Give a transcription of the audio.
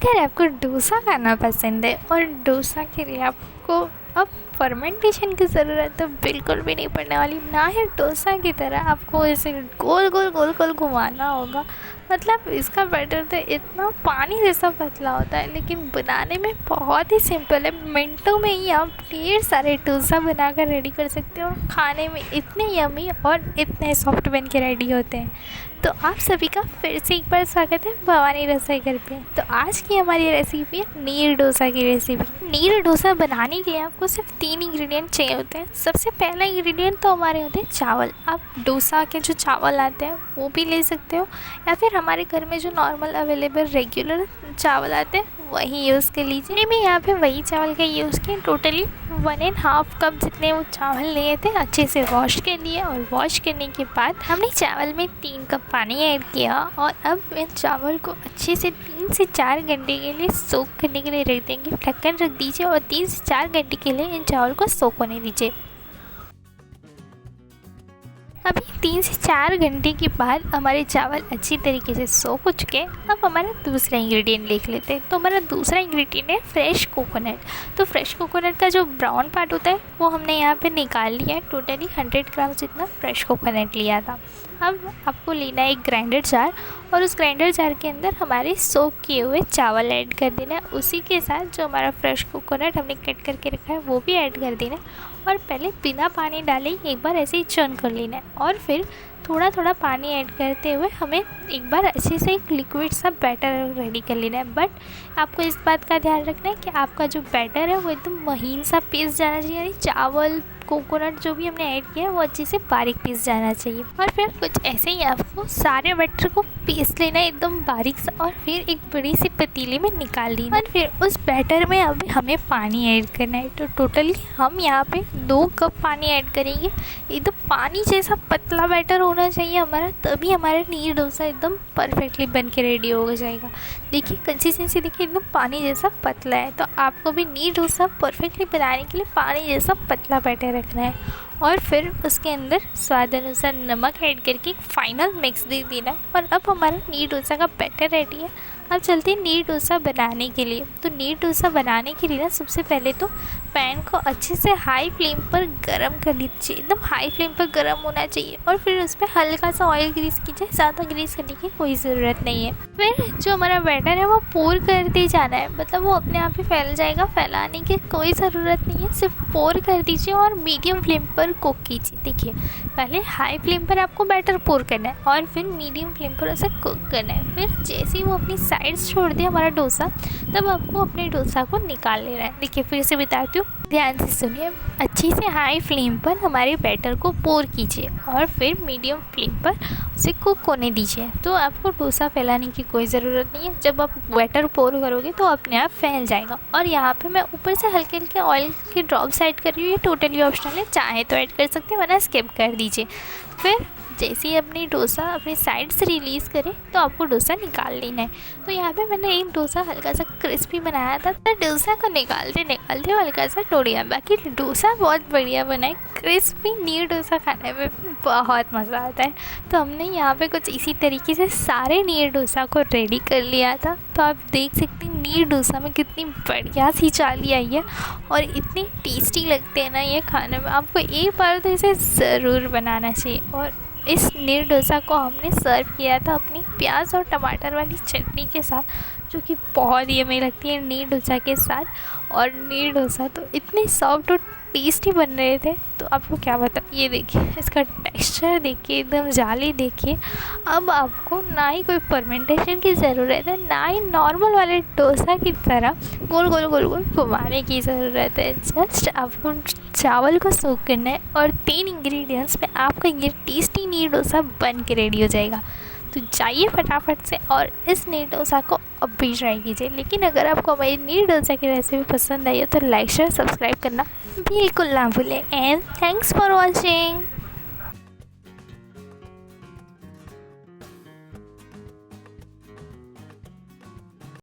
अगर आपको डोसा खाना पसंद है और डोसा के लिए आपको अब फर्मेंटेशन की ज़रूरत तो बिल्कुल भी नहीं पड़ने वाली, ना ही डोसा की तरह आपको इसे गोल गोल गोल गोल घुमाना होगा। मतलब इसका बैटर तो इतना पानी जैसा पतला होता है, लेकिन बनाने में बहुत ही सिंपल है। मिनटों में ही आप ढेर सारे डोसा बनाकर रेडी कर सकते हो। खाने में इतने यमी और इतने सॉफ्ट बन के रेडी होते हैं। तो आप सभी का फिर से एक बार स्वागत है भवानी रसोई घर पे। तो आज की हमारी रेसिपी है नीर डोसा की रेसिपी। नीर डोसा बनाने के लिए आपको सिर्फ 3 इंग्रेडिएंट चाहिए होते हैं। सबसे पहला इंग्रेडिएंट तो हमारे होते हैं चावल। आप डोसा के जो चावल आते हैं वो भी ले सकते हो, या फिर हमारे घर में जो नॉर्मल अवेलेबल रेगुलर चावल आते हैं वही यूज़ कर लीजिए। मैं यहाँ पे वही चावल का यूज़ किया। टोटली 1.5 कप जितने वो चावल लिए थे, अच्छे से वॉश कर लिए। और वॉश करने के बाद हमने चावल में 3 कप पानी ऐड किया और अब इन चावल को अच्छे से 3 से 4 घंटे के लिए सोक करने के लिए रख देंगे। ढक्कन रख दीजिए और 3 से 4 घंटे के लिए इन चावल को सोक होने दीजिए। अभी 3 से 4 घंटे के बाद हमारे चावल अच्छी तरीके से सोक हो चुके हैं। अब हमारा दूसरा इंग्रेडिएंट देख लेते हैं। तो हमारा दूसरा इंग्रेडिएंट है फ्रेश कोकोनट। तो फ्रेश कोकोनट का जो ब्राउन पार्ट होता है वो हमने यहाँ पे निकाल लिया है। टोटली 100 ग्राम जितना फ्रेश कोकोनट लिया था। अब आपको लेना है एक ग्राइंडर जार और उस ग्राइंडर जार के अंदर हमारे सोक किए हुए चावल ऐड कर देना है। उसी के साथ जो हमारा फ्रेश कोकोनट हमने कट करके रखा है वो भी ऐड कर देना है। और पहले बिना पानी डाले एक बार ऐसे ही चर्न कर लेना है और फिर थोड़ा थोड़ा पानी ऐड करते हुए हमें एक बार अच्छे से एक लिक्विड सा बैटर रेडी कर लेना है। बट आपको इस बात का ध्यान रखना है कि आपका जो बैटर है वो एकदम महीन सा पीस जाना चाहिए, यानी चावल कोकोनट जो भी हमने ऐड किया है वो अच्छे से बारीक पीस जाना चाहिए। और फिर कुछ ऐसे ही आपको सारे बैटर को पीस लेना है एकदम बारीक सा, और फिर एक बड़ी सी पतीली में निकाल लेना। और फिर उस बैटर में अभी हमें पानी ऐड करना है। तो टोटली हम यहाँ पे 2 कप पानी ऐड करेंगे। एकदम पानी जैसा पतला बैटर होना चाहिए हमारा, तभी हमारा नीर डोसा एकदम परफेक्टली बन के रेडी हो जाएगा। देखिए कंसिस्टेंसी देखिए एकदम पानी जैसा पतला है। तो आपको भी नीर डोसा परफेक्टली बनाने के लिए पानी जैसा पतला बैटर रखना है। और फिर उसके अंदर स्वाद अनुसार नमक ऐड करके एक फाइनल मिक्स दे देना है। और अब हमारा नीर डोसा का बैटर रेडी है। अब चलते हैं नीर डोसा बनाने के लिए। तो नीर डोसा बनाने के लिए ना सबसे पहले तो पैन को अच्छे से हाई फ्लेम पर गरम कर लीजिए। एकदम हाई फ्लेम पर गरम होना चाहिए। और फिर उस पर हल्का सा ऑयल ग्रीस कीजिए, ज़्यादा ग्रीस करने की कोई ज़रूरत नहीं है। फिर जो हमारा बैटर है वो पोर करते जाना है, मतलब वो अपने आप ही फैल जाएगा। फैलाने की कोई ज़रूरत नहीं है, सिर्फ पोर कर दीजिए और मीडियम फ्लेम पर कुक कीजिए। देखिए पहले हाई फ्लेम पर आपको बैटर पोर करना है और फिर मीडियम फ्लेम पर उसे कुक करना है। फिर जैसे ही वो अपनी साइड्स छोड़ दे हमारा डोसा, तब आपको अपने डोसा को निकाल लेना है। देखिए फिर से बताती हूँ, ध्यान से सुनिए। अच्छी से हाई फ्लेम पर हमारे बैटर को पोर कीजिए और फिर मीडियम फ्लेम पर उसे कुक होने दीजिए। तो आपको डोसा फैलाने की कोई ज़रूरत नहीं है। जब आप बैटर पोर करोगे तो अपने आप फैल जाएगा। और यहाँ पे मैं ऊपर से हल्के हल्के ऑयल के ड्रॉप्स ऐड कर रही हूँ। ये टोटली ऑप्शनल है, चाहे तो ऐड कर सकते हैं वरना स्किप कर दीजिए। फिर जैसे ही अपनी डोसा अपनी साइड से रिलीज़ करे तो आपको डोसा निकाल लेना है। तो यहाँ पे मैंने एक डोसा हल्का सा क्रिस्पी बनाया था, तो डोसा को निकालते निकालते हल्का सा टूट गया। बाकी डोसा बहुत बढ़िया बना है। क्रिस्पी नीर डोसा खाने में बहुत मज़ा आता है। तो हमने यहाँ पे कुछ इसी तरीके से सारे नीर डोसा को रेडी कर लिया था। तो आप देख सकते हैं नीर डोसा में कितनी बढ़िया सी चाली आई है और इतनी टेस्टी लगते हैं ना ये खाने में। आपको एक बार तो इसे ज़रूर बनाना चाहिए। और इस नीर डोसा को हमने सर्व किया था अपनी प्याज और टमाटर वाली चटनी के साथ, जो कि बहुत यम्मी लगती है नीर डोसा के साथ। और नीर डोसा तो इतने सॉफ्ट और टेस्टी बन रहे थे, तो आपको क्या बता। ये देखिए इसका टेक्सचर देखिए, एकदम जाली देखिए। अब आपको ना ही कोई फर्मेंटेशन की ज़रूरत है, ना ही नॉर्मल वाले डोसा की तरह गोल गोल गोल गोल घुमाने की ज़रूरत है। जस्ट आपको चावल को सोक करना है और 3 इंग्रेडिएंट्स में आपका ये टेस्टी नीर डोसा बन के रेडी हो जाएगा। तो जाइए फटाफट से और इस नीर डोसा को अब भी ट्राई कीजिए। लेकिन अगर आपको हमारी नीर डोसा की रेसिपी पसंद आई हो तो लाइक शेयर सब्सक्राइब करना बिल्कुल ना भूलें। And thanks for watching.